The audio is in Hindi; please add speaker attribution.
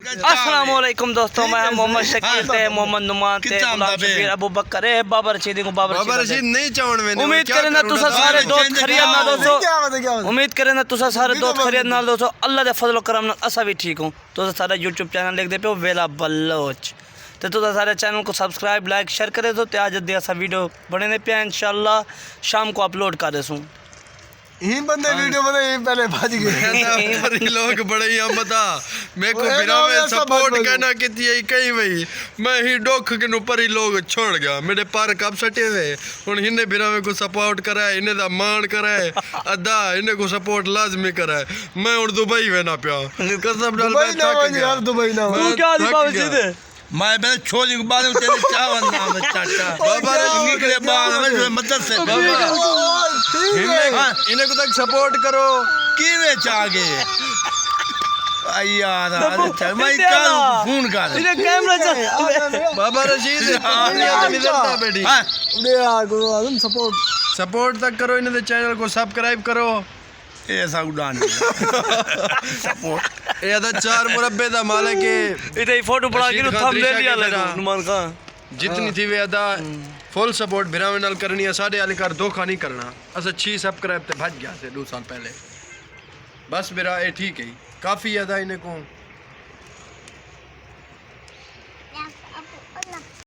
Speaker 1: अस्सलाम वालेकुम दोस्तों, मैं मोहम्मद शकील थे, मोहम्मद नुमान थे, गुलाम शबीर, अबू बकर है, बाबर रशीद को बाबर रशीद नहीं चावण में। उम्मीद करें ना तुसा सारे दोस्त खरीद ना दोस्तों, उम्मीद करें ना तुसा सारे दोस्त खरीद ना दोस्तों, अल्लाह दे फजल करम नाल असा भी ठीक हूं। तुसा सारा YouTube चैनल लिख दे पे वेला बलोच ते तुसा सारे चैनल को सब्सक्राइब लाइक शेयर करे तो ते आज दे असा वीडियो बने पे इंशाल्लाह शाम को अपलोड कर देसूं।
Speaker 2: ही बंदे वीडियो बनाए पहले भाज गए
Speaker 3: पर लोग बड़े ही बता मेरे को बिना में सपोर्ट कहना किती है कहीं भाई मैं ही डोख के ऊपर ही लोग छोड़ गया मेरे पार कब सटे हुए हुन इन्हें बिना में को सपोर्ट करा है इन्हें दा मान करा है अदा इन्हें को सपोर्ट लाजमी करा है। मैं और दुबई वेना पिया कसम डाल
Speaker 2: दुबई ना यार दुबई ना
Speaker 1: तू क्या दी बाबू जी
Speaker 4: मैं पहले छोड़ के बाद तेरे चावल नाम है चाचा बाबा निकले बाद में मदद से
Speaker 3: इन्हें को तक सपोर्ट करो
Speaker 4: की वे चागे आई यार अच्छा मैं कल फोन कर
Speaker 1: इधर कैमरा चल
Speaker 3: बाबा रशीद निकलता बेटी
Speaker 2: उड़े यार गुरु आजम
Speaker 3: सपोर्ट तक करो इन्हें चैनल को सब्सक्राइब करो
Speaker 4: ऐसा उड़ान
Speaker 3: सपोर्ट ये अदा 4 मुरब्बे दा मालिक है
Speaker 1: इधर फोटो पड़ा के थंबनेल लिया लगा नुमान का
Speaker 3: जितनी थी वे अदा फुल सपोर्ट बिरावे नाल करनी है साडे वाले कर धोखा नहीं करना अस 6 सब्सक्राइब ते भज गया से 2 साल पहले बस मेरा ये ठीक है काफी अदा इन्हें को